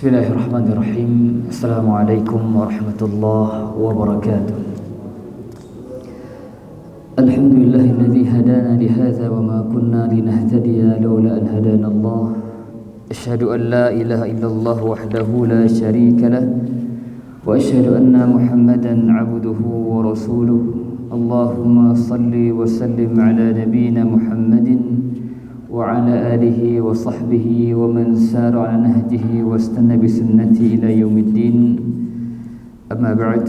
Bismillahirrahmanirrahim. Assalamualaikum warahmatullahi wabarakatuh. Alhamdulillahilladzi hadana lihadza wa ma kunna linahtadiya laula an hadana Allah. Asyhadu an la ilaha illallah wahdahu la syarika lah wa asyhadu anna Muhammadan 'abduhu wa rasuluh. Allahumma shalli wa sallim ala nabiyyina Muhammadin wa ala alihi wa sahbihi wa man sara ala nahjihi wa istana bi sunnati ila yaumiddin. Amma ba'd.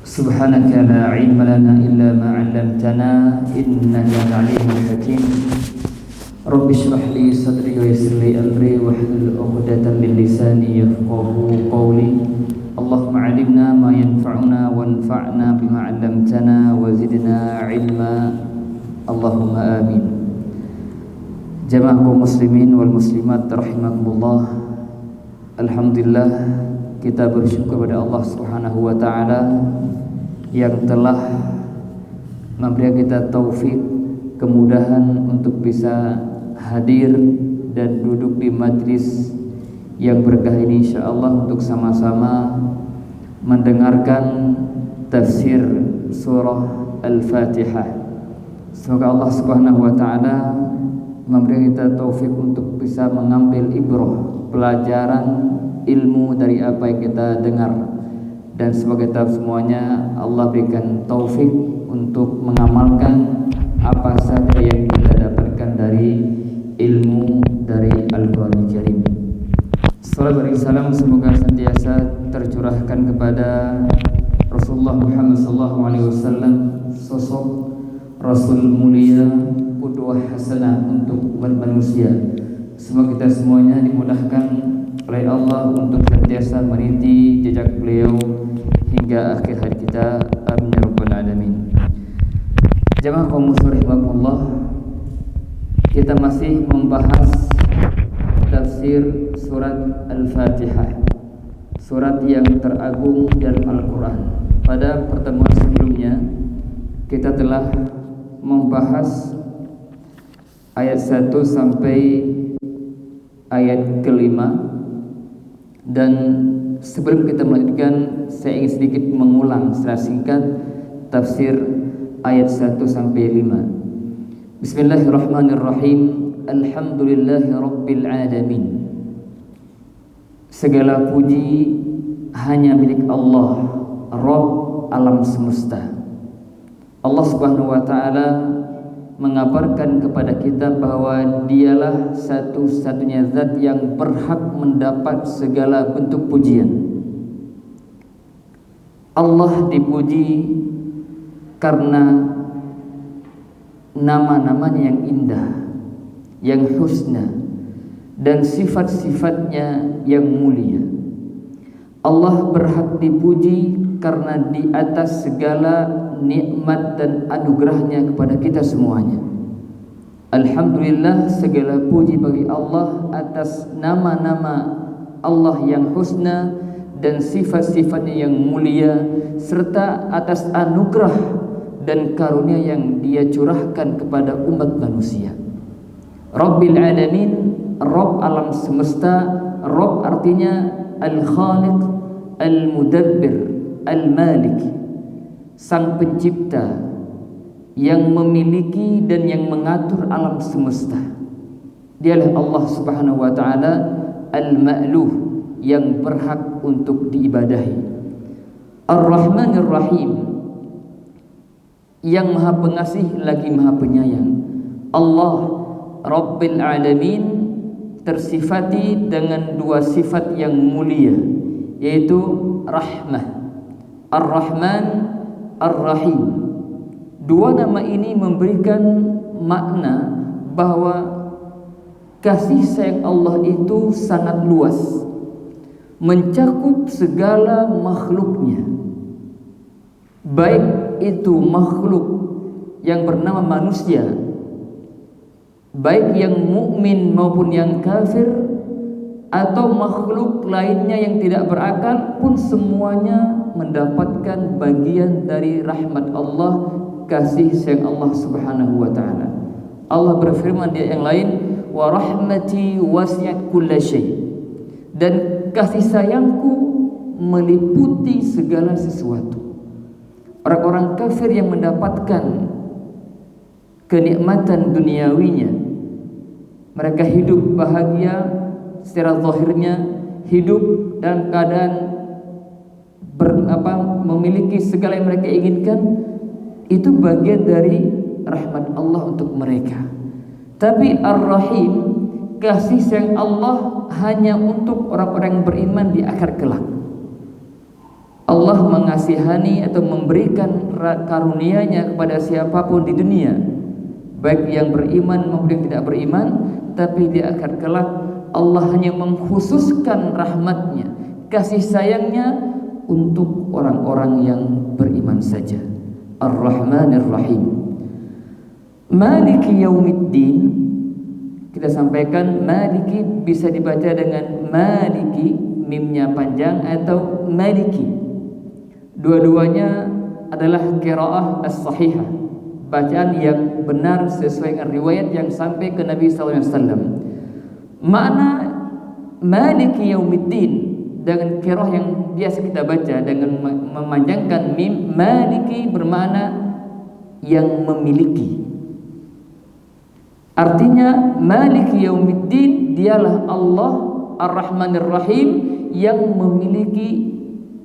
Subhanaka la ilma lana illa ma 'allamtana innaka antal alimul hakim. Rabbi shrah li sadri wa yassir li amri wahlul 'uqdatam min lisani yafqahu qawli. Allahumma 'allimna ma yanfa'una wanfa'na bima 'allamtana wa zidna 'ilma. Allahumma amin. Jamaah kaum muslimin wal muslimat rahimakumullah. Alhamdulillah, kita bersyukur kepada Allah Subhanahu wa taala yang telah memberikan kita taufik, kemudahan untuk bisa hadir dan duduk di majlis yang berkah ini, insyaallah untuk sama-sama mendengarkan tafsir surah Al-Fatihah. Semoga Allah Subhanahu wa taala memberi kita taufik untuk bisa mengambil ibrah, pelajaran ilmu dari apa yang kita dengar, dan semoga kita semuanya Allah berikan taufik untuk mengamalkan apa saja yang kita dapatkan dari ilmu dari Al-Qur'an Karim. Salawat dan salam semoga senantiasa tercurahkan kepada Rasulullah Muhammad SAW, sosok Rasul mulia, qudwah hasanah untuk umat manusia. Semoga kita semuanya dimudahkan oleh Allah untuk senantiasa meniti jejak beliau hingga akhir hayat kita. Amin ya rabbal alamin. Jamaah kaum muslimin rahimakumullah, kita masih membahas tafsir surat Al-Fatihah, surat yang teragung dalam Al-Quran. Pada pertemuan sebelumnya kita telah membahas ayat 1 sampai ayat kelima, dan sebelum kita melanjutkan saya ingin sedikit mengulang secara singkat tafsir ayat 1 sampai 5. Bismillahirrahmanirrahim. Alhamdulillahi rabbil alamin. Segala puji hanya milik Allah, Rabb alam semesta. Allah Subhanahu wa taala mengabarkan kepada kita bahwa dialah satu-satunya zat yang berhak mendapat segala bentuk pujian. Allah dipuji karena nama-namanya yang indah, yang husna, dan sifat-sifatnya yang mulia. Allah berhak dipuji karena di atas segala nikmat dan anugerahnya kepada kita semuanya. Alhamdulillah, segala puji bagi Allah atas nama-nama Allah yang husna dan sifat-sifatnya yang mulia, serta atas anugerah dan karunia yang Dia curahkan kepada umat manusia. Rabbil alamin, Rabb alam semesta. Rabb artinya Al-Khaliq, Al-Mudabbir, Al-Malik, sang pencipta yang memiliki dan yang mengatur alam semesta. Dialah Allah Subhanahu wa taala Al-Ma'luh, yang berhak untuk diibadahi. Ar-Rahmanir Rahim, yang maha pengasih lagi maha penyayang. Allah Rabbil Alamin tersifati dengan dua sifat yang mulia, yaitu rahmah, Ar-Rahman, Ar-Rahim. Dua nama ini memberikan makna bahwa kasih sayang Allah itu sangat luas, mencakup segala makhluknya, baik itu makhluk yang bernama manusia, baik yang mukmin maupun yang kafir, atau makhluk lainnya yang tidak berakal pun, semuanya mendapatkan bagian dari rahmat Allah, kasih sayang Allah Subhanahu wa taala. Allah berfirman di ayat yang lain, wa rahmati wasi'at kulla syai. dan kasih sayangku meliputi segala sesuatu. Orang-orang kafir yang mendapatkan kenikmatan duniawinya, mereka hidup bahagia secara zahirnya, hidup dalam keadaan memiliki segala yang mereka inginkan, itu bagian dari rahmat Allah untuk mereka. Tapi Ar-Rahim, kasih sayang Allah hanya untuk orang-orang yang beriman di akhir kelak. Allah mengasihani atau memberikan karunia-Nya kepada siapapun di dunia, baik yang beriman maupun yang tidak beriman. Tapi di akhir kelak Allah hanya mengkhususkan rahmat-Nya, kasih sayangnya untuk orang-orang yang beriman saja. Ar-Rahmanir Rahim. Maliki Yaumiddin, kita sampaikan Maliki bisa dibaca dengan Maliki, mimnya panjang, atau Maliki. Dua-duanya adalah qiraah as-sahihah, bacaan yang benar sesuai dengan riwayat yang sampai ke Nabi SAW. Makna Maliki Yaumiddin dengan qiraah yang biasa kita baca dengan memanjangkan mim, Maliki bermakna yang memiliki. Artinya Maliki Yaumiddin, dialah Allah Ar-Rahmanir Rahim yang memiliki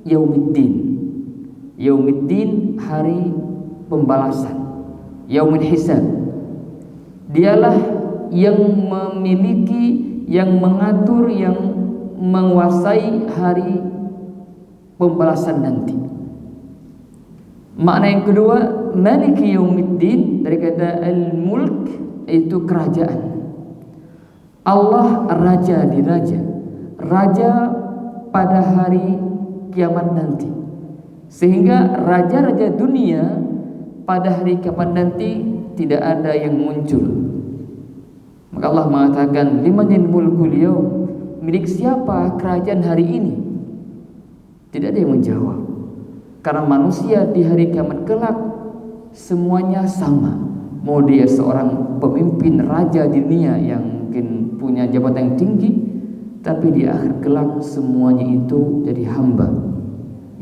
Yaumiddin. Yaumiddin, hari pembalasan, Yaumul Hisab. Dialah yang memiliki, yang mengatur, yang menguasai hari pembalasan nanti. Makna yang kedua, Maliki Yaumiddin dari kata al-mulk, itu kerajaan. Allah raja di raja, raja pada hari kiamat nanti. Sehingga raja-raja dunia pada hari kiamat nanti tidak ada yang muncul. Maka Allah mengatakan, limanil mulkul yaum, milik siapa kerajaan hari ini? Tidak ada yang menjawab. Karena manusia di hari kiamat kelak semuanya sama. Mau dia seorang pemimpin raja di dunia yang mungkin punya jabatan yang tinggi, tapi di akhir kelak semuanya itu jadi hamba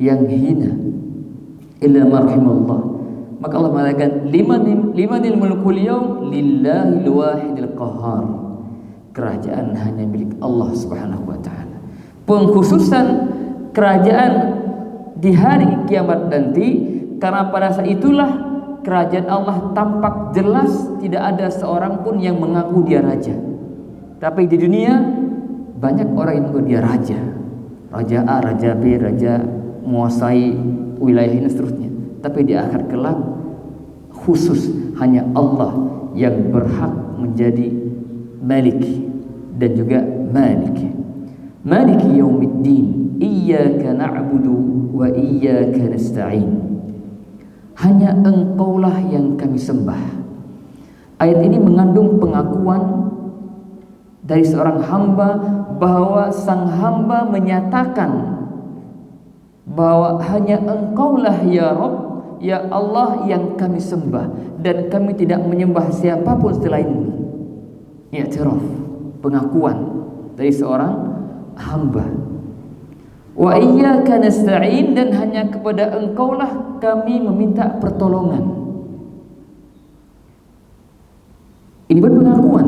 yang hina. Illa ma rahimallah. Maka Allah mengatakan, limanil mulkul yaum lillahil wahidil qahhar. Kerajaan hanya milik Allah Subhanahu wa taala. Pengkhususan kerajaan di hari kiamat nanti, karena pada saat itulah kerajaan Allah tampak jelas, tidak ada seorang pun yang mengaku dia raja. Tapi di dunia banyak orang yang mengaku dia raja. Raja A, Raja B, Raja menguasai wilayah ini seterusnya. Tapi di akhir kelak khusus hanya Allah yang berhak menjadi Malik dan juga Malik. Maliki Yaumiddin, iyyaka na'budu wa iyyaka nasta'in. Hanya Engkaulah yang kami sembah. Ayat ini mengandung pengakuan dari seorang hamba bahwa sang hamba menyatakan bahwa hanya Engkaulah ya Rabb, ya Allah yang kami sembah, dan kami tidak menyembah siapapun selain-Mu. I'tiraf, pengakuan dari seorang hamba. Wa iyyaka nasta'in, dan hanya kepada Engkaulah kami meminta pertolongan. Ini pengakuan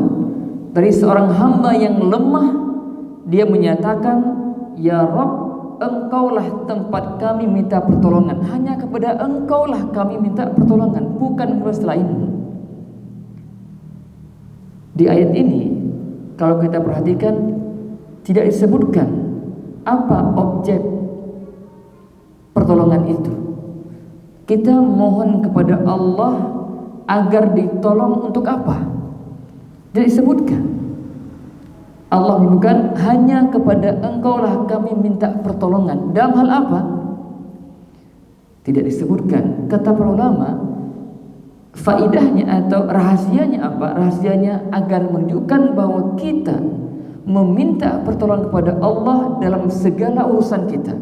dari seorang hamba yang lemah. Dia menyatakan, ya Rabb, Engkaulah tempat kami minta pertolongan. Hanya kepada Engkaulah kami minta pertolongan, bukan kepada selain-Mu. Di ayat ini kalau kita perhatikan tidak disebutkan apa objek pertolongan itu. Kita mohon kepada Allah agar ditolong untuk apa? Tidak disebutkan. Allah menyebutkan hanya kepada Engkaulah kami minta pertolongan. Dalam hal apa? Tidak disebutkan. Kata para ulama, faidahnya atau rahasianya apa? Rahasianya agar menunjukkan bahwa kita meminta pertolongan kepada Allah dalam segala urusan kita,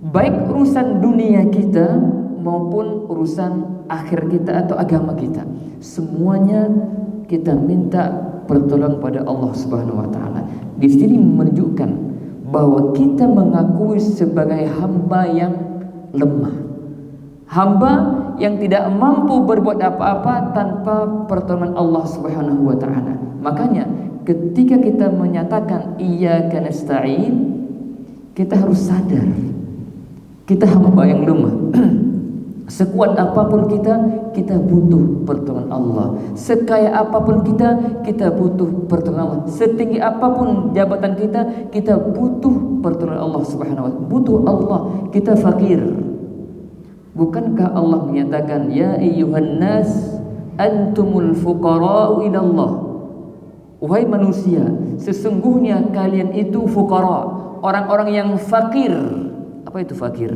baik urusan dunia kita maupun urusan akhir kita atau agama kita. Semuanya kita minta pertolongan pada Allah Subhanahu wa taala. Di sini menunjukkan bahwa kita mengakui sebagai hamba yang lemah, hamba yang tidak mampu berbuat apa-apa tanpa pertolongan Allah Subhanahu wa taala. Makanya ketika kita menyatakan iyyaka nasta'in, kita harus sadar kita hamba yang lemah. Sekuat apapun kita butuh pertolongan Allah. Sekaya apapun kita butuh pertolongan Allah. Setinggi apapun jabatan kita butuh pertolongan Allah Subhanahu wa taala. Butuh Allah, kita fakir. Bukankah Allah menyatakan ya ayyuhan nas antumul fuqara'u ila Allah? Wahai manusia, sesungguhnya kalian itu fuqara, orang-orang yang fakir. Apa itu fakir?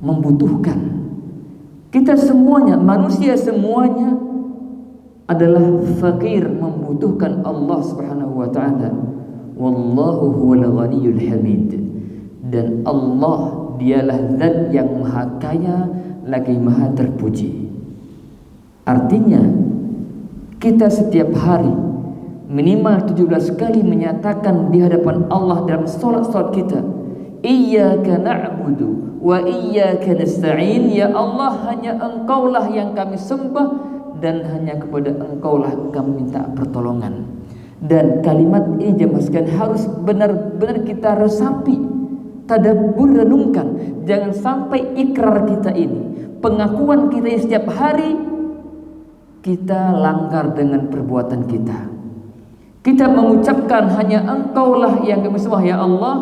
Membutuhkan. Kita semuanya, manusia semuanya adalah fakir, membutuhkan Allah Subhanahu wa taala. Wallahu huwal ghaniyyul hamid. Dan Allah dialah zat yang maha kaya lagi maha terpuji. Artinya kita setiap hari minimal 17 kali menyatakan di hadapan Allah dalam salat-salat kita, iyyaka na'budu wa iyyaka nasta'in. Ya Allah, hanya Engkaulah yang kami sembah dan hanya kepada Engkaulah kami minta pertolongan. Dan kalimat ini jemaah sekalian harus benar-benar kita resapi, tadabbur, renungkan. Jangan sampai ikrar kita ini, pengakuan kita ini setiap hari kita langgar dengan perbuatan kita. Kita mengucapkan hanya Engkaulah yang kami sembah ya Allah,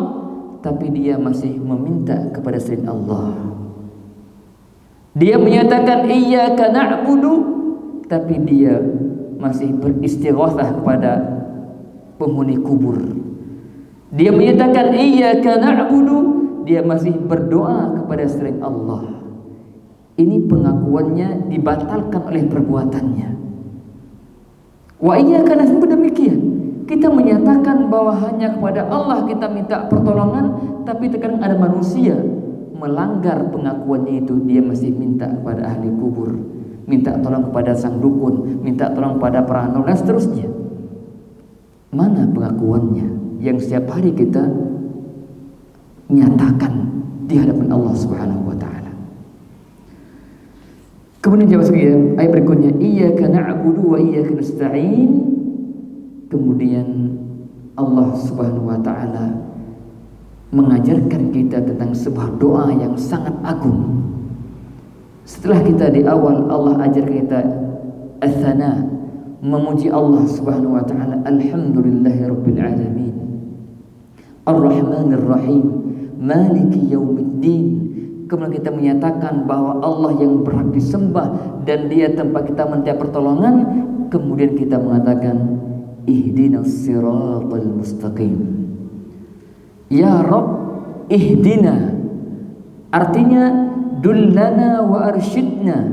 tapi dia masih meminta kepada selain Allah. Dia menyatakan iyyaka na'budu, tapi dia masih beristighatsah kepada penghuni kubur. Dia menyatakan iyyaka na'budu, dia masih berdoa kepada selain Allah. Ini pengakuannya dibatalkan oleh perbuatannya. Wa iyyaka nasta'in demikian. Kita menyatakan bahwa hanya kepada Allah kita minta pertolongan, tapi terkadang ada manusia melanggar pengakuannya itu. Dia masih minta kepada ahli kubur, minta tolong kepada sang dukun, minta tolong kepada para nona, dan seterusnya. Mana pengakuannya yang setiap hari kita nyatakan di hadapan Allah Subhanahu wa taala? Kemudian jawab sekalian, ayat berikutnya iyyaka na'budu wa iyyaka nasta'in. Kemudian Allah Subhanahu wa taala mengajarkan kita tentang sebuah doa yang sangat agung. Setelah kita di awal Allah ajarkan kita ats-tsana, memuji Allah Subhanahu wa taala, alhamdulillahirabbil alamin, arrahmanir rahim, maliki yaumiddin. Kemudian kita menyatakan bahwa Allah yang berhak disembah dan dia tempat kita minta pertolongan. Kemudian kita mengatakan ihdinas siratal mustaqim. Ya Rabb, ihdina, artinya dullana wa arsyidna.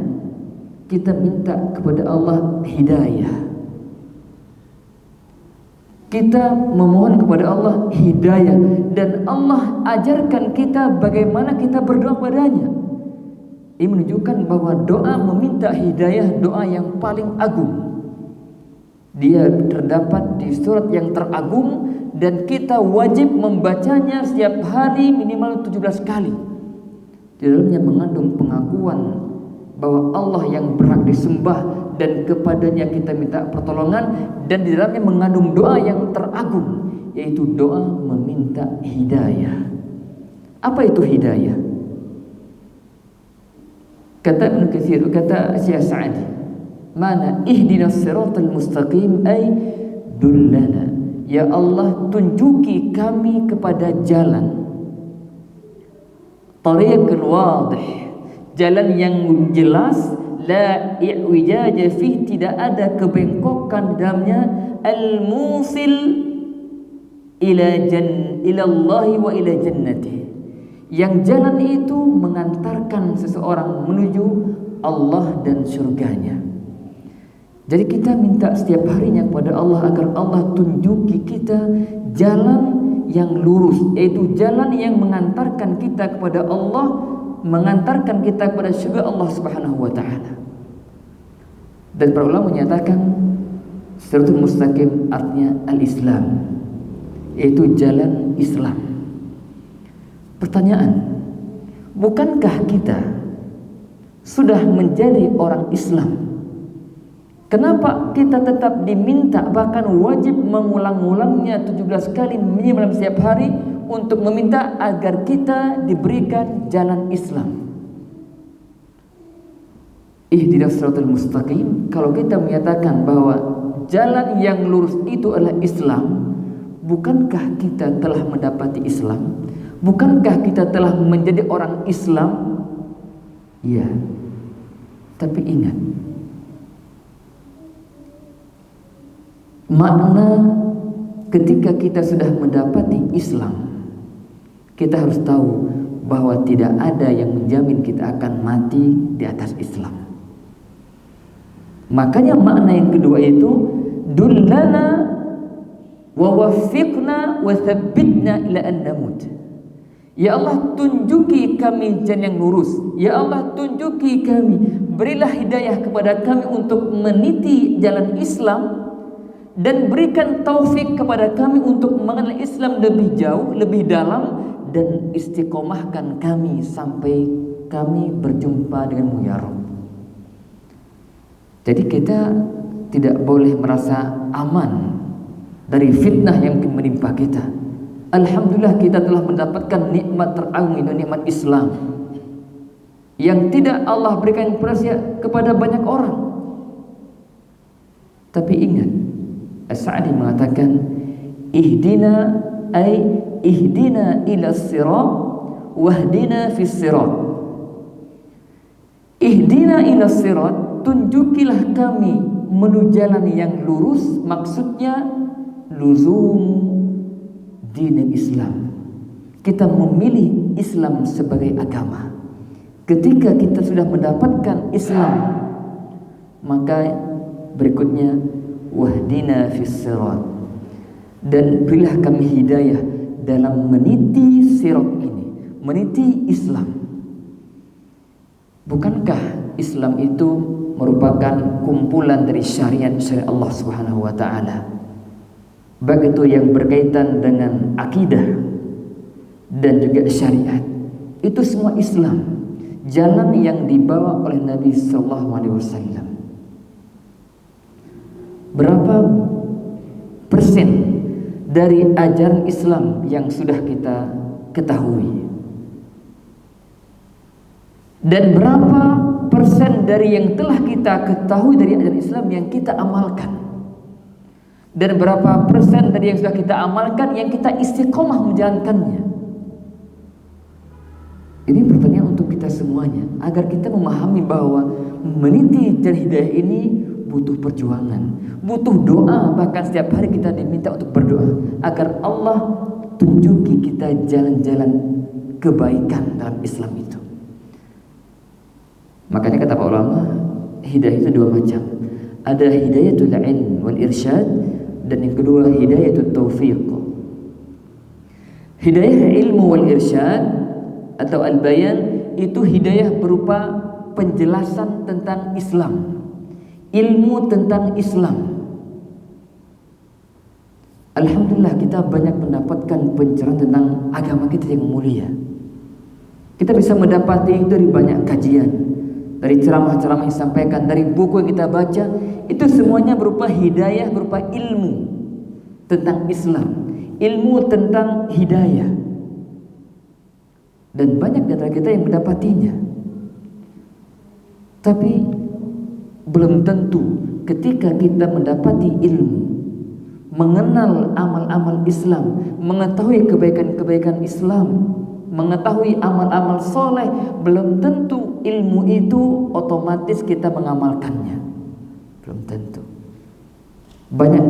Kita minta kepada Allah hidayah. Kita memohon kepada Allah hidayah, dan Allah ajarkan kita bagaimana kita berdoa padanya. Ini menunjukkan bahwa doa meminta hidayah doa yang paling agung. Dia terdapat di surat yang teragung dan kita wajib membacanya setiap hari minimal 17 kali. Di dalamnya mengandung pengakuan bahwa Allah yang berhak disembah dan kepadanya kita minta pertolongan, dan di dalamnya mengandung doa yang teragung, yaitu doa meminta hidayah. Apa itu hidayah? Kata Ibnu Katsir, kata Syekh Sa'di, mana ihdinas siratal mustaqim ay dullana, ya Allah tunjuki kami kepada jalan, tariqul wadih, jalan yang jelas, la i'wijaja fih, tidak ada kebengkokan dalamnya, al-musil ila Allah wa ila jannati, yang jalan itu mengantarkan seseorang menuju Allah dan surganya. Jadi kita minta setiap harinya kepada Allah agar Allah tunjuki kita jalan yang lurus, yaitu jalan yang mengantarkan kita kepada Allah, mengantarkan kita kepada surga Allah Subhanahu wa taala. Dan para ulama menyatakan siratul mustaqim artinya al-Islam, yaitu jalan Islam. Pertanyaan, bukankah kita sudah menjadi orang Islam? Kenapa kita tetap diminta, bahkan wajib mengulang-ulangnya 17 kali minimal setiap hari untuk meminta agar kita diberikan jalan Islam? Ihdinas siratal mustaqim. Kalau kita menyatakan bahwa jalan yang lurus itu adalah Islam, bukankah kita telah mendapati Islam? Bukankah kita telah menjadi orang Islam? Iya. Tapi ingat, makna ketika kita sudah mendapati Islam, kita harus tahu bahwa tidak ada yang menjamin kita akan mati di atas Islam. Makanya makna yang kedua itu dullana wa waffiqna wa thabbitna ila an namut. Ya Allah, tunjuki kami jalan yang lurus. Ya Allah, tunjuki kami, berilah hidayah kepada kami untuk meniti jalan Islam, dan berikan taufik kepada kami untuk mengenal Islam lebih jauh, lebih dalam, dan istiqomahkan kami sampai kami berjumpa denganmu ya Rabb. Jadi kita tidak boleh merasa aman dari fitnah yang menimpa kita. Alhamdulillah kita telah mendapatkan nikmat terazim, nikmat Islam yang tidak Allah berikan kepada banyak orang. Tapi ingat, As-Sa'di mengatakan ihdina ila sirat wahdina fis sirat. Ihdina ila sirat, tunjukilah kami menuju jalan yang lurus, maksudnya luzum din Islam. Kita memilih Islam sebagai agama. Ketika kita sudah mendapatkan Islam, maka berikutnya wahdina fis sirat, dan berilah kami hidayah dalam meniti sirat ini, meniti Islam. Bukankah Islam itu merupakan kumpulan dari syariat-syariat Allah Subhanahu wa taala? Baik itu yang berkaitan dengan akidah dan juga syariat. Itu semua Islam, jalan yang dibawa oleh Nabi sallallahu alaihi wasallam. Berapa persen dari ajaran Islam yang sudah kita ketahui? Dan berapa persen dari yang telah kita ketahui dari ajaran Islam yang kita amalkan? Dan berapa persen dari yang sudah kita amalkan yang kita istiqomah menjalankannya? Ini pertanyaan untuk kita semuanya, agar kita memahami bahwa meniti jalan hidayah ini butuh perjuangan, butuh doa. Bahkan setiap hari kita diminta untuk berdoa agar Allah tunjuki kita jalan-jalan kebaikan dalam Islam itu. Makanya kata para ulama, hidayah itu dua macam. Ada hidayatul ilm wal irsyad, dan yang kedua hidayatul taufiq. Hidayah ilmu wal irsyad atau al-bayan itu hidayah berupa penjelasan tentang Islam, ilmu tentang Islam. Alhamdulillah kita banyak mendapatkan pencerahan tentang agama kita yang mulia. Kita bisa mendapati itu dari banyak kajian, dari ceramah-ceramah yang disampaikan, dari buku yang kita baca. Itu semuanya berupa hidayah, berupa ilmu tentang Islam, ilmu tentang hidayah. Dan banyak dari kita yang mendapatinya. Tapi belum tentu ketika kita mendapati ilmu, mengenal amal-amal Islam, mengetahui kebaikan-kebaikan Islam, mengetahui amal-amal soleh, belum tentu ilmu itu otomatis kita mengamalkannya. Belum tentu. Banyak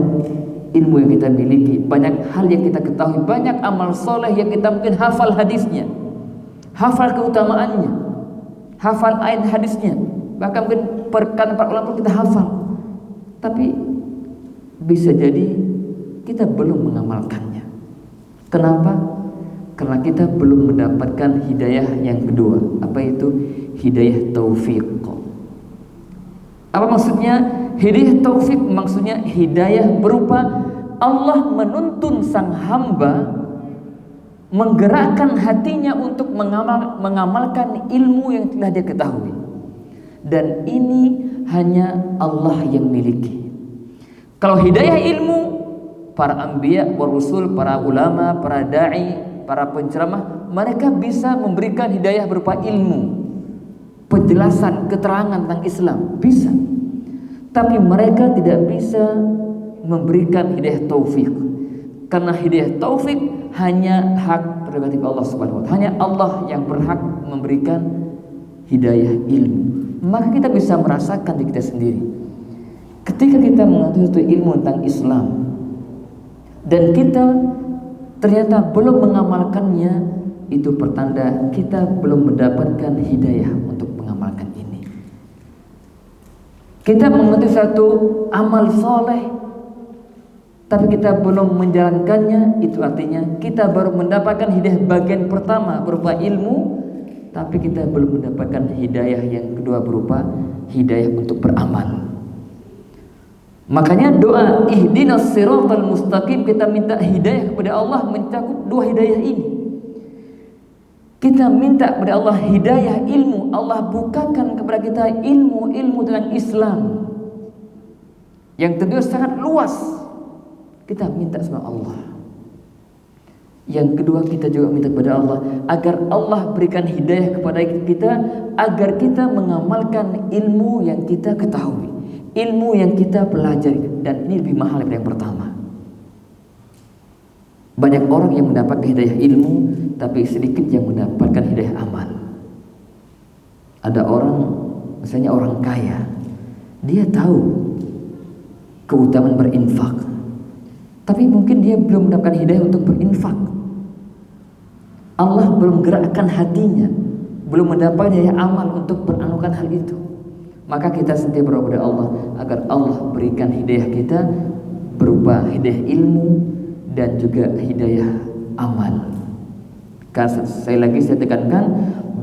ilmu yang kita miliki, banyak hal yang kita ketahui, banyak amal soleh yang kita mungkin hafal hadisnya, hafal keutamaannya, hafal ayat hadisnya, bahkan mungkin perkataan para ulama kita hafal, tapi bisa jadi kita belum mengamalkannya. Kenapa? Karena kita belum mendapatkan hidayah yang kedua. Apa itu? Hidayah taufiq. Apa maksudnya? Hidayah taufik maksudnya hidayah berupa Allah menuntun sang hamba menggerakkan hatinya untuk mengamalkan ilmu yang telah dia ketahui. Dan ini hanya Allah yang miliki. Kalau hidayah ilmu, para anbiya, para rasul, para ulama, para da'i, para penceramah, mereka bisa memberikan hidayah berupa ilmu, penjelasan, keterangan tentang Islam, bisa. Tapi mereka tidak bisa memberikan hidayah taufik. Karena hidayah taufik hanya hak prerogatif Allah Subhanahu wa taala. Hanya Allah yang berhak memberikan hidayah ilmu. Maka kita bisa merasakan diri kita sendiri. Ketika kita mengetahui ilmu tentang Islam dan kita ternyata belum mengamalkannya, itu pertanda kita belum mendapatkan hidayah untuk mengamalkan ini. Kita mengetahui satu amal soleh tapi kita belum menjalankannya, itu artinya kita baru mendapatkan hidayah bagian pertama berupa ilmu, tapi kita belum mendapatkan hidayah yang kedua berupa hidayah untuk beramal. Makanya doa ihdinas siratal mustaqim, kita minta hidayah kepada Allah mencakup dua hidayah ini. Kita minta kepada Allah hidayah ilmu, Allah bukakan kepada kita ilmu tentang Islam yang tentu sangat luas. Kita minta sama Allah. Yang kedua, kita juga minta kepada Allah agar Allah berikan hidayah kepada kita, agar kita mengamalkan ilmu yang kita ketahui, ilmu yang kita pelajari. Dan ini lebih mahal daripada yang pertama. Banyak orang yang mendapatkan hidayah ilmu, tapi sedikit yang mendapatkan hidayah amal. Ada orang, misalnya orang kaya, dia tahu keutamaan berinfak, tapi mungkin dia belum mendapatkan hidayah untuk berinfak. Allah belum gerakkan hatinya, belum mendapat hidayah amal untuk melakukan hal itu. Maka kita sentiasa berdoa kepada Allah agar Allah berikan hidayah kita berupa hidayah ilmu dan juga hidayah amal. Karena saya tekankan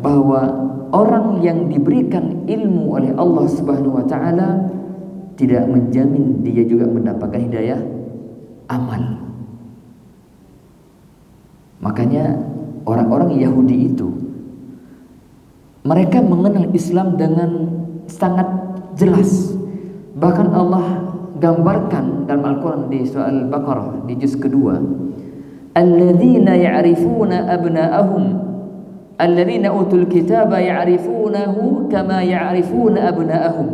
bahwa orang yang diberikan ilmu oleh Allah Subhanahu wa taala tidak menjamin dia juga mendapatkan hidayah amal. Makanya orang-orang Yahudi itu, mereka mengenal Islam dengan sangat jelas. Bahkan Allah gambarkan dalam Al-Quran di surah Al-Baqarah di juz kedua, alladzina ya'rifuna abna'ahum alladzina utul kitaba ya'rifunahu kama ya'rifuna abna'ahum.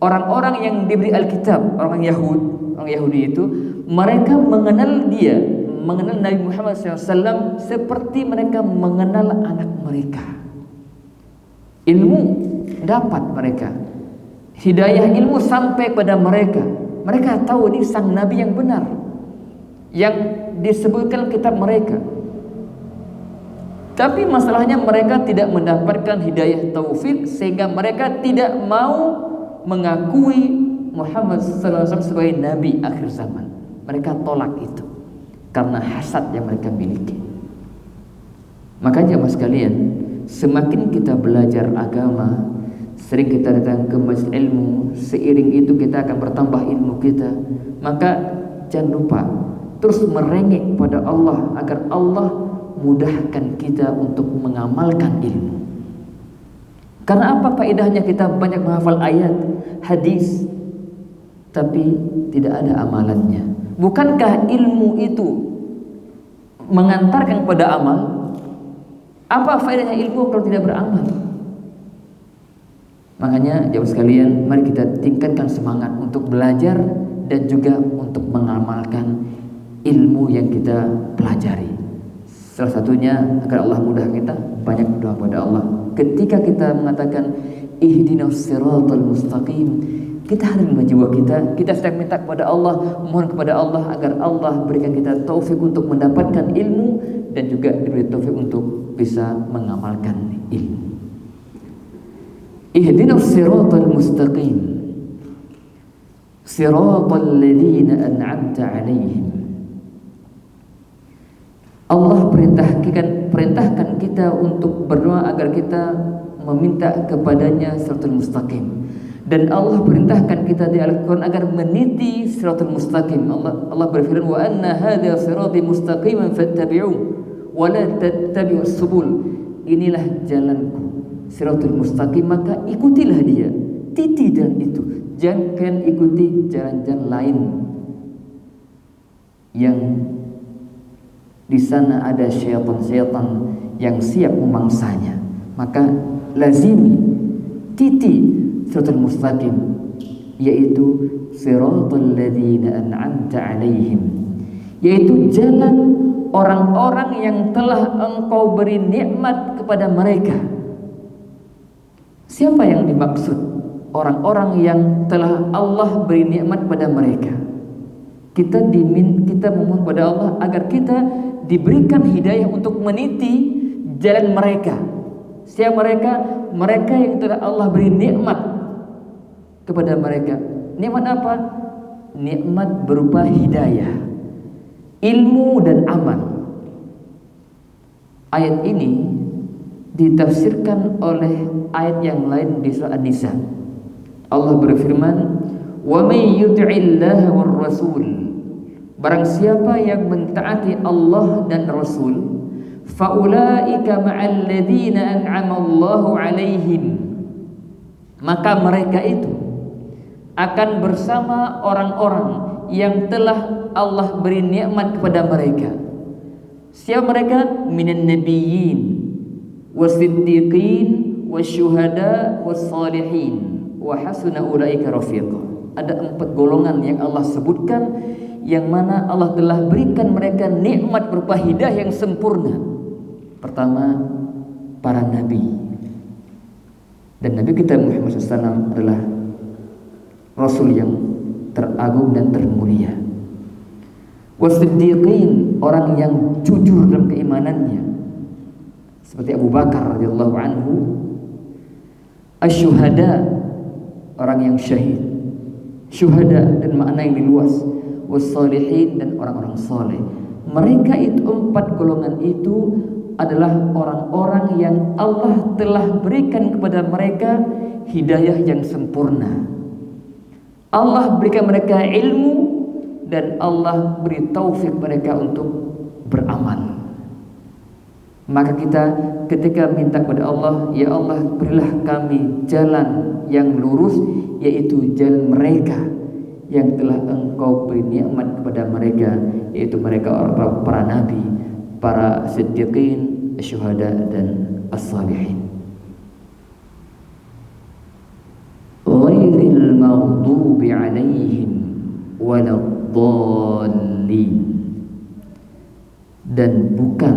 Orang-orang yang diberi Alkitab, orang Yahudi itu, mereka mengenal dia, mengenal Nabi Muhammad SAW seperti mereka mengenal anak mereka. Ilmu dapat mereka, hidayah ilmu sampai pada mereka. Mereka tahu ini sang Nabi yang benar, yang disebutkan kitab mereka. Tapi masalahnya mereka tidak mendapatkan hidayah taufik, sehingga mereka tidak mau mengakui Muhammad SAW sebagai Nabi akhir zaman. Mereka tolak itu karena hasad yang mereka miliki. Makanya jemaah sekalian, semakin kita belajar agama, sering kita datang ke majelis ilmu, seiring itu kita akan bertambah ilmu kita. Maka jangan lupa terus merengek pada Allah agar Allah mudahkan kita untuk mengamalkan ilmu. Karena apa faedahnya kita banyak menghafal ayat, hadis, tapi tidak ada amalannya? Bukankah ilmu itu mengantarkan kepada amal? Apa faedahnya ilmu kalau tidak beramal? Makanya jemaah sekalian, mari kita tingkatkan semangat untuk belajar dan juga untuk mengamalkan ilmu yang kita pelajari. Salah satunya agar Allah mudah kita banyak berdoa kepada Allah. Ketika kita mengatakan ihdinas siratal mustaqim, kita harus menjiwa kita sedang minta kepada Allah, mohon kepada Allah agar Allah berikan kita taufik untuk mendapatkan ilmu dan juga diberi taufik untuk bisa mengamalkan ilmu. Ihdinas siratal mustaqim, siratal ladzina an'amta 'alaihim. Allah perintahkan kita untuk berdoa agar kita meminta kepadanya siratal mustaqim. Dan Allah perintahkan kita di Al-Quran agar meniti siratal mustaqim. Allah berfirman, wa anna hadza sirati mustaqiman fattabi'uhu wala tattabi'us subul, inilah jalanku siratul mustaqim, maka ikutilah dia, titi jalan itu, jangan ikuti jalan-jalan lain yang di sana ada syaitan-syaitan yang siap memangsanya. Maka lazimi titi siratul mustaqim, yaitu siratal ladzina an'amta alaihim, yaitu jalan orang-orang yang telah engkau beri nikmat kepada mereka. Siapa yang dimaksud orang-orang yang telah Allah beri nikmat pada mereka? Kita memohon kepada Allah agar kita diberikan hidayah untuk meniti jalan mereka. Siapa mereka? Mereka yang telah Allah beri nikmat kepada mereka. Nikmat apa? Nikmat berupa hidayah, ilmu dan amal. Ayat ini ditafsirkan oleh ayat yang lain di surah An-Nisa. Allah berfirman, "Wa may yuti'illaha war rasul." Barang siapa yang mentaati Allah dan Rasul, faulaika ma'al ladzina an'ama Allahu 'alaihim, maka mereka itu akan bersama orang-orang yang telah Allah beri nikmat kepada mereka. Siapa mereka? Minan nabiyyin wasiddiqin wasyuhada wassalihin wa hasuna ulaika rafiqa. Ada 4 golongan yang Allah sebutkan, yang mana Allah telah berikan mereka nikmat berupa hidayah yang sempurna. Pertama, para nabi. Dan Nabi kita Muhammad SAW adalah Rasul yang teragung dan termulia. Wasiddiqin, orang yang jujur dalam keimanannya, seperti Abu Bakar radhiyallahu anhu. Asyuhada, orang yang syahid. Syuhada dan makna yang luas. Wassalihin, dan orang-orang saleh. Mereka itu 4 golongan itu adalah orang-orang yang Allah telah berikan kepada mereka hidayah yang sempurna. Allah berikan mereka ilmu dan Allah beri taufik mereka untuk beramal. Maka kita ketika minta kepada Allah, ya Allah berilah kami jalan yang lurus, yaitu jalan mereka yang telah Engkau beri nikmat kepada mereka, yaitu mereka para nabi, para siddiqin, syuhada dan as-salihin. Ghairil maghdubi alaihim waladdallin, dan bukan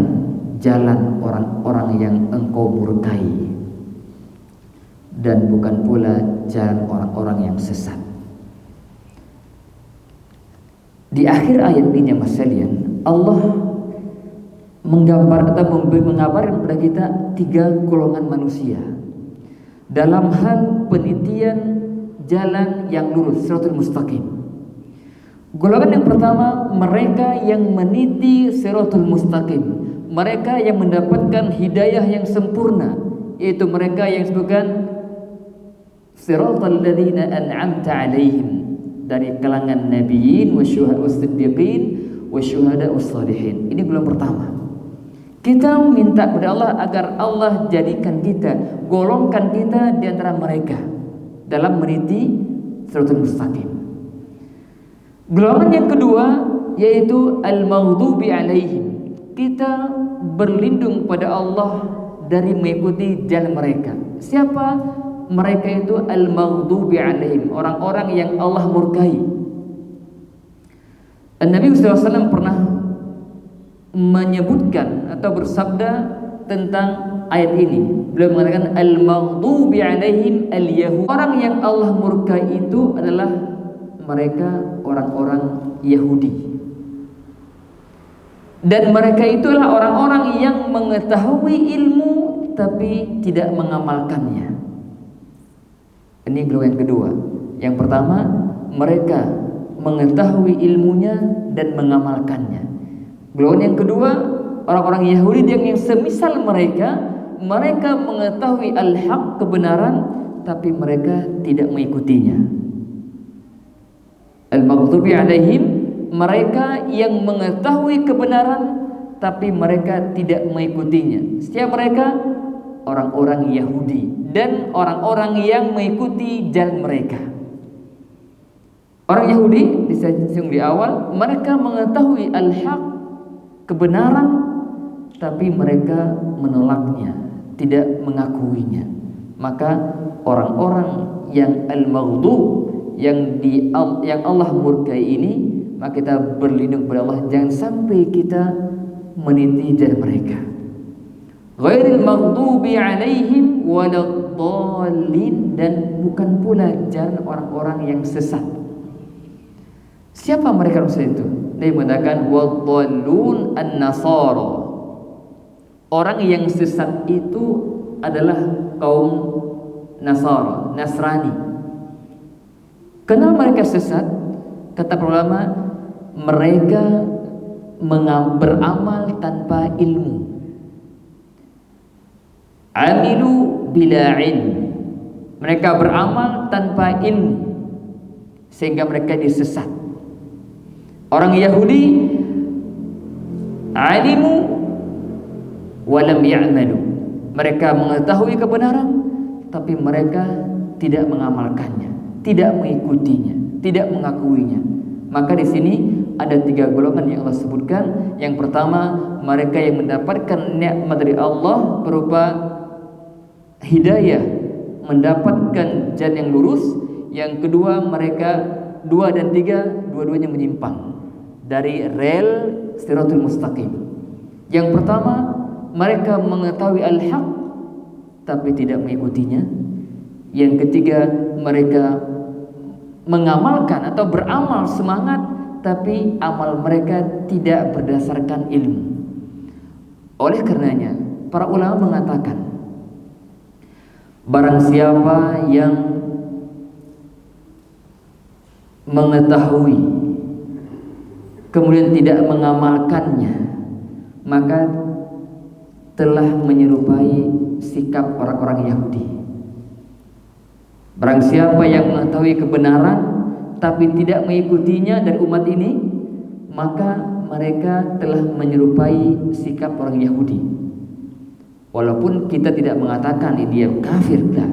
jalan orang-orang yang Engkau murkai, dan bukan pula jalan orang-orang yang sesat. Di akhir ayat ini Mas sekalian, Allah menggambar atau mengabarkan kepada kita 3 golongan manusia dalam hal penitian jalan yang lurus, siratul mustaqim. Golongan yang pertama, mereka yang meniti siratul mustaqim, mereka yang mendapatkan hidayah yang sempurna, yaitu mereka yang disebutkan siratal ladzina an'amta alaihim, dari kalangan nabiyyin wasiddiqin wasyuhada wassalihin. Ini golongan pertama. Kita minta kepada Allah agar Allah jadikan kita, golongkan kita di antara mereka dalam meniti siratal mustaqim. Golongan yang kedua yaitu al-maghdubi alaihim. Kita berlindung pada Allah dari mengikuti jalan mereka. Siapa mereka itu? Al-maghdubi alaihim, orang-orang yang Allah murkai. Nabi SAW pernah menyebutkan atau bersabda tentang ayat ini. Beliau mengatakan al-maghdubi alaihim al-yahud. Orang yang Allah murkai itu adalah mereka orang-orang Yahudi. Dan mereka itulah orang-orang yang mengetahui ilmu tapi tidak mengamalkannya. Ini golongan yang kedua. Yang pertama, mereka mengetahui ilmunya dan mengamalkannya. Golongan yang kedua, orang-orang Yahudi yang semisal mereka mengetahui al-haq, kebenaran, tapi mereka tidak mengikutinya. Al-maghdubi alaihim, mereka yang mengetahui kebenaran tapi mereka tidak mengikutinya. Setiap mereka orang-orang Yahudi dan orang-orang yang mengikuti jalan mereka. Orang Yahudi disinggung di awal, mereka mengetahui al-haq, kebenaran, tapi mereka menolaknya, tidak mengakuinya. Maka orang-orang yang al-maghdub, yang Allah murkai ini, maka kita berlindung kepada Allah jangan sampai kita meniti jalan mereka. Ghairil maghdubi alaihim waladdallin, dan bukan pula jalan orang-orang yang sesat. Siapa mereka sesat itu? Dia mengatakan waddallun an-nasara. Orang yang sesat itu adalah kaum Nasara, Nasrani. Kenapa mereka sesat? Kata ulama, mereka beramal tanpa ilmu. Amilu bila ilm. Mereka beramal tanpa ilmu, sehingga mereka disesat. Orang Yahudi alimu walam ya'malu. Mereka mengetahui kebenaran, tapi mereka tidak mengamalkannya, tidak mengikutinya, tidak mengakuinya. Maka di sini ada 3 golongan yang Allah sebutkan. Yang pertama, mereka yang mendapatkan nikmat dari Allah berupa hidayah, mendapatkan jalan yang lurus. Yang kedua, mereka 2 dan 3 dua-duanya menyimpang dari rel Shiratul Mustaqim. Yang pertama, mereka mengetahui al-haq tapi tidak mengikutinya. Yang ketiga, mereka mengamalkan atau beramal semangat, tapi amal mereka tidak berdasarkan ilmu. Oleh karenanya, para ulama mengatakan, barang siapa yang mengetahui kemudian tidak mengamalkannya, maka telah menyerupai sikap orang-orang Yahudi. Barang siapa yang mengetahui kebenaran tapi tidak mengikutinya dari umat ini, maka mereka telah menyerupai sikap orang Yahudi. Walaupun kita tidak mengatakan dia kafir, lah.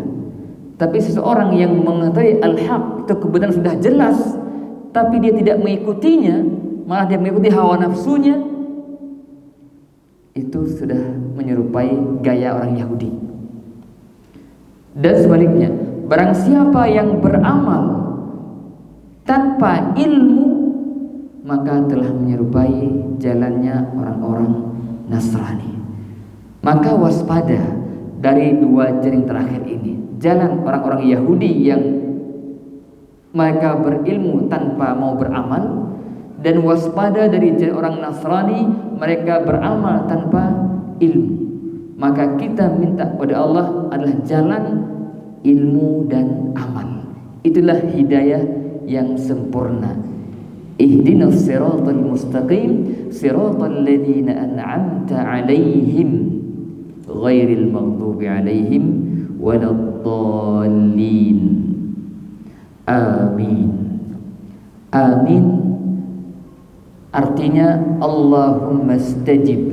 Tapi seseorang yang mengetahui al-haq, itu kebenaran sudah jelas, tapi dia tidak mengikutinya, malah dia mengikuti hawa nafsunya, itu sudah menyerupai gaya orang Yahudi. Dan sebaliknya, barang siapa yang beramal tanpa ilmu, maka telah menyerupai jalannya orang-orang Nasrani. Maka waspada dari 2 jalan terakhir ini, jalan orang-orang Yahudi yang mereka berilmu tanpa mau beramal, dan waspada dari jalan orang Nasrani, mereka beramal tanpa ilmu. Maka kita minta kepada Allah adalah jalan ilmu dan amal. Itulah hidayah yang sempurna. Ihdinas siratal mustaqim, siratal ladzina an'amta 'alaihim ghairil maghdubi 'alaihim waladdallin. Amin. Amin artinya Allahumma stajib.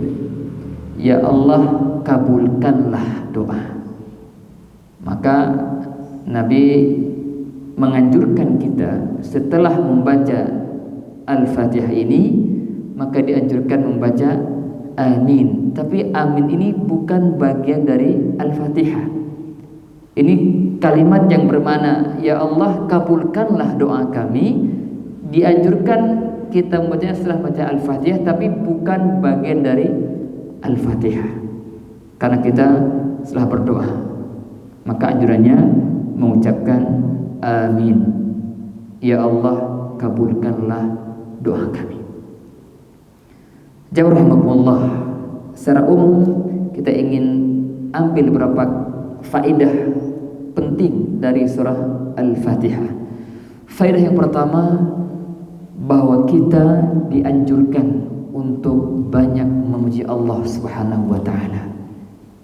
Ya Allah, kabulkanlah doa. Maka Nabi menganjurkan kita setelah membaca Al-Fatihah ini, maka dianjurkan membaca amin. Tapi amin ini bukan bagian dari Al-Fatihah. Ini kalimat yang bermakna ya Allah, kabulkanlah doa kami. Dianjurkan kita membacanya setelah baca Al-Fatihah, tapi bukan bagian dari Al-Fatihah. Karena kita setelah berdoa, maka anjurannya mengucapkan amin. Ya Allah, kabulkanlah doa kami. Jamaah rahimakumullah, secara umum kita ingin ambil beberapa faedah penting dari surah Al-Fatihah. Faedah yang pertama, bahwa kita dianjurkan untuk banyak memuji Allah Subhanahu wa taala.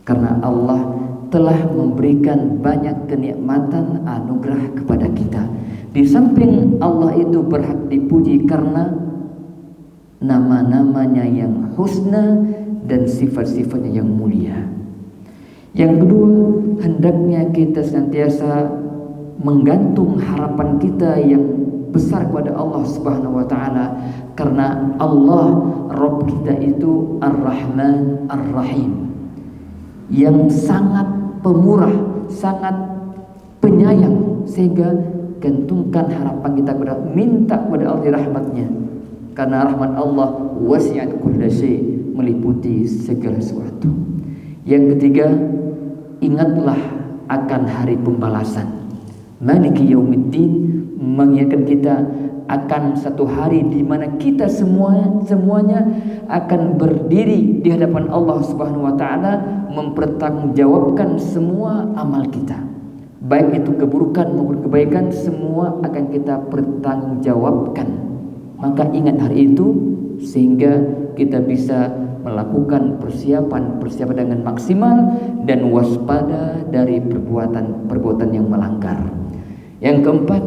Karena Allah telah memberikan banyak kenikmatan anugerah kepada kita. Di samping Allah itu berhak dipuji karena nama-namanya yang husna dan sifat-sifatnya yang mulia. Yang kedua, hendaknya kita senantiasa menggantung harapan kita yang besar kepada Allah Subhanahu wa taala, karena Allah Rabb kita itu Ar-Rahman Ar-Rahim, yang sangat pemurah, sangat penyayang, sehingga gantungkan harapan kita kepada, minta kepada Allah rahmatnya, karena rahmat Allah wasi'at kulla syai', meliputi segala sesuatu. Yang ketiga, ingatlah akan hari pembalasan. Maliki yaumiddin, mengingatkan kita akan satu hari di mana kita semuanya akan berdiri di hadapan Allah Subhanahu wa taala, mempertanggungjawabkan semua amal kita. Baik itu keburukan maupun kebaikan, semua akan kita pertanggungjawabkan. Maka ingat hari itu sehingga kita bisa melakukan persiapan dengan maksimal dan waspada dari perbuatan yang melanggar. Yang keempat,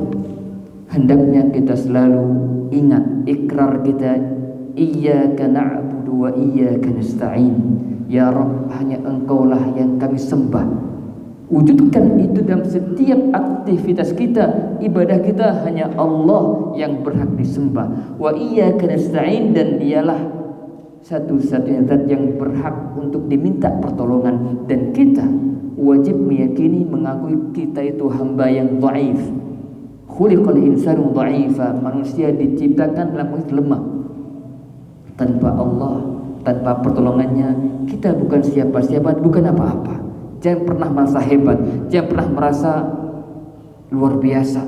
hendaknya kita selalu ingat ikrar kita, iyyaka na'budu wa iyyaka nasta'in. Ya Rabb, hanya Engkaulah yang kami sembah. Wujudkan itu dalam setiap aktivitas kita, ibadah kita, hanya Allah yang berhak disembah. Wa iyyaka nasta'in, dan dialah satu-satunya zat yang berhak untuk diminta pertolongan. Dan kita wajib meyakini, mengakui kita itu hamba yang dhaif. Khuliqal insanu dha'ifa, manusia diciptakan dalam kondisi lemah. Tanpa Allah, tanpa pertolongannya, kita bukan siapa-siapa, bukan apa-apa. Jangan pernah merasa hebat, jangan pernah merasa luar biasa.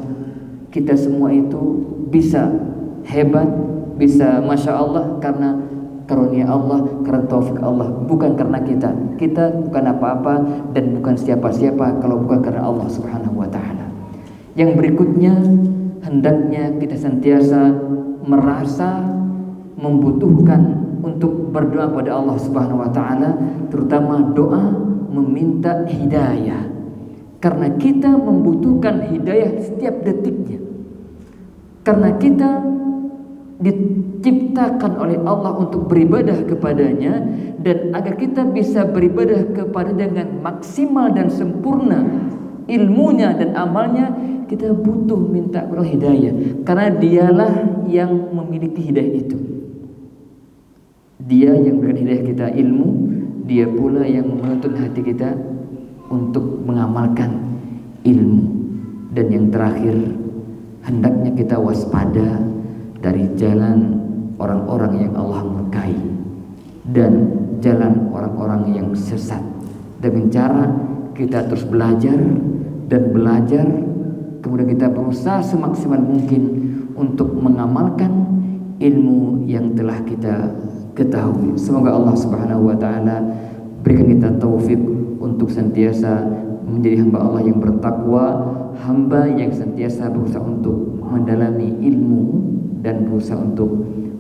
Kita semua itu bisa hebat, bisa Masya Allah karena karunia Allah, karena taufik Allah, bukan karena kita. Kita bukan apa-apa dan bukan siapa-siapa kalau bukan karena Allah Subhanahu wa taala. Yang berikutnya, hendaknya kita senantiasa merasa membutuhkan untuk berdoa kepada Allah Subhanahu wa taala, terutama doa meminta hidayah, karena kita membutuhkan hidayah setiap detiknya, karena kita diciptakan oleh Allah untuk beribadah kepadanya, dan agar kita bisa beribadah kepada dengan maksimal dan sempurna ilmunya dan amalnya, kita butuh minta kepada hidayah, karena dialah yang memiliki hidayah itu. Dia yang memberikan hidayah kita ilmu, dia pula yang menuntun hati kita untuk mengamalkan ilmu. Dan yang terakhir, hendaknya kita waspada dari jalan orang-orang yang Allah murkai dan jalan orang-orang yang sesat, dengan cara kita terus belajar dan belajar, kemudian kita berusaha semaksimal mungkin untuk mengamalkan ilmu yang telah kita ketahui. Semoga Allah Subhanahu wa taala berikan kita taufik untuk senantiasa menjadi hamba Allah yang bertakwa, hamba yang senantiasa berusaha untuk mendalami ilmu dan berusaha untuk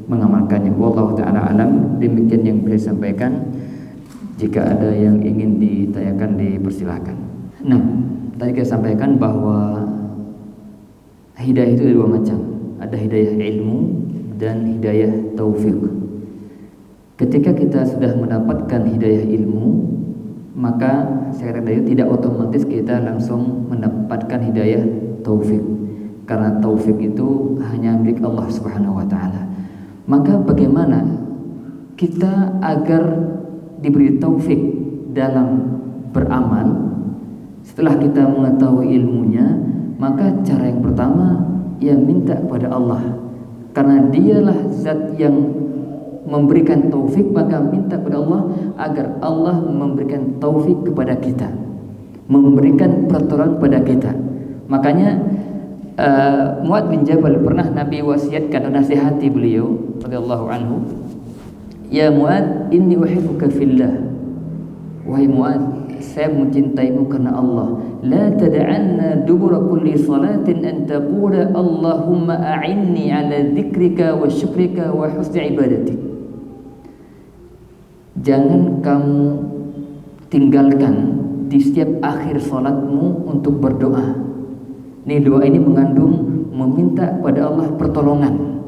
mengamalkannya. Wallahu taala alam. Demikian yang bisa sampaikan. Jika ada yang ingin ditanyakan, dipersilahkan. Nah, tadi kita sampaikan bahwa hidayah itu ada dua macam. Ada hidayah ilmu dan hidayah taufik. Ketika kita sudah mendapatkan hidayah ilmu, maka saya katakan tidak otomatis kita langsung mendapatkan hidayah taufik, karena taufik itu hanya milik Allah Subhanahu wa taala. Maka bagaimana kita agar diberi taufik dalam beramal setelah kita mengetahui ilmunya? Maka cara yang pertama, ya minta kepada Allah, karena dialah zat yang memberikan taufik. Maka minta kepada Allah agar Allah memberikan taufik kepada kita, memberikan pertolongan kepada kita. Makanya Mu'adz bin Jabal pernah Nabi wasiatkan dan nasihati beliau radhiyallahu anhu, ya Mu'adz, inni uhibbuka fillah. Wahai Mu'adz, saya mencintaimu karena Allah. La tad'anna dubura kulli salatin an taqula Allahumma a'inni ala dzikrika wa syukrika wa husni ibadatik. Jangan kamu tinggalkan di setiap akhir salatmu untuk berdoa. Nih, doa ini mengandung meminta kepada Allah pertolongan,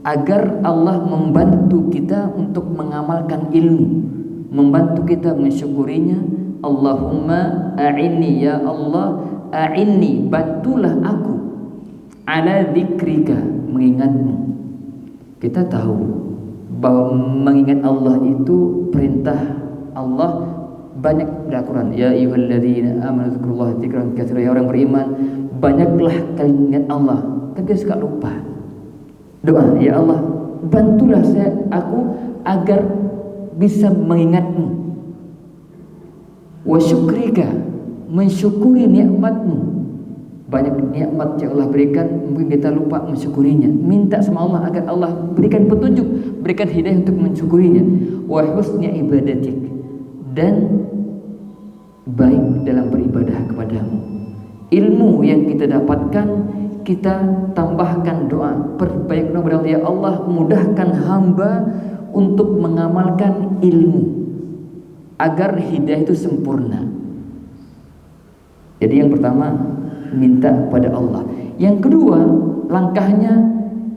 agar Allah membantu kita untuk mengamalkan ilmu, membantu kita mensyukurinya. Allahumma a'inni, ya Allah, a'inni, bantulah aku, ala dzikrika, mengingatmu. Kita tahu bahwa mengingat Allah itu perintah Allah banyak dalam Al-Quran. Ya ayyuhalladzina amanu dzkurullaha dzikran katsiran, ya orang beriman, banyaklah kalian ingat Allah. Tapi kita suka lupa. Doa, ya Allah, bantulah aku agar bisa mengingatmu. Wa syukrika, mensyukuri nikmatmu. Banyak nikmat yang Allah berikan, mungkin kita lupa mensyukurinya. Minta sama Allah agar Allah berikan petunjuk, berikan hidayah untuk mensyukurinya. Wa husni ibadatik, dan baik dalam beribadah kepadamu. Ilmu yang kita dapatkan, kita tambahkan doa, perbaik doa kepada Allah. Ya Allah, mudahkan hamba untuk mengamalkan ilmu agar hidayah itu sempurna. Jadi yang pertama, minta pada Allah. Yang kedua, langkahnya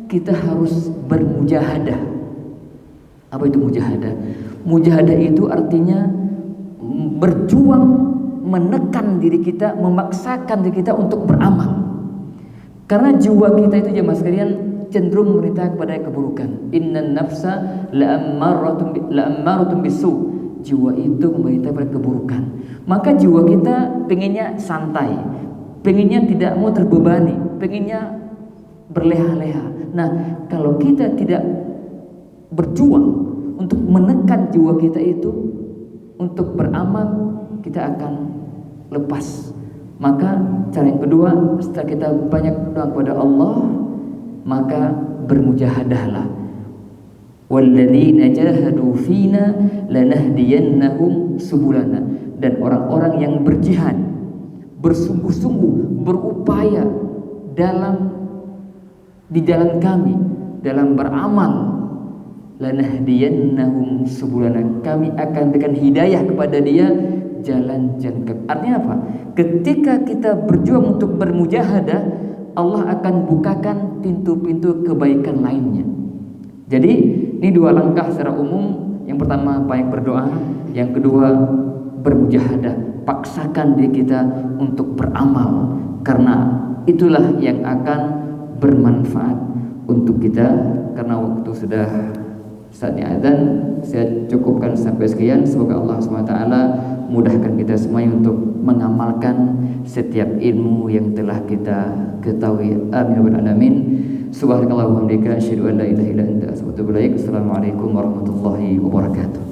kita harus bermujahadah. Apa itu mujahadah? Mujahadah itu artinya berjuang, menekan diri kita, memaksakan diri kita untuk beramal. Karena jiwa kita itu, jemaah sekalian, cenderung memerintah kepada keburukan. Innan nafsa la'ammaratun bisu. Jiwa itu memerintah kepada keburukan. Maka jiwa kita pengennya santai, pengennya tidak mau terbebani, pengennya berleha-leha. Nah, kalau kita tidak berjuang untuk menekan jiwa kita itu untuk beramal, kita akan lepas. Maka cara yang kedua, setelah kita banyak doa kepada Allah, maka bermujahadahlah. Walladzina jahadu fina lanahdiyannahum subulana. Dan orang-orang yang berjihad, bersungguh-sungguh, berupaya di jalan kami, dalam beramal, lanahdiyannahum subulana, kami akan berikan hidayah kepada dia jalan-jalan kami. Artinya apa? Ketika kita berjuang untuk bermujahadah, Allah akan bukakan pintu-pintu kebaikan lainnya. Jadi ini dua langkah secara umum. Yang pertama banyak berdoa, yang kedua bermujahadah. Paksakan diri kita untuk beramal, karena itulah yang akan bermanfaat untuk kita. Karena waktu sudah saatnya azan, saya cukupkan sampai sekian. Semoga Allah SWT mudahkan kita semuanya untuk mengamalkan setiap ilmu yang telah kita ketahui. Amin ya rabbal alamin. Subhanakallahumma wa bihamdika asyhadu an la ilaha illa anta astaghfiruka wa atubu ilaik. Assalamualaikum warahmatullahi wabarakatuh.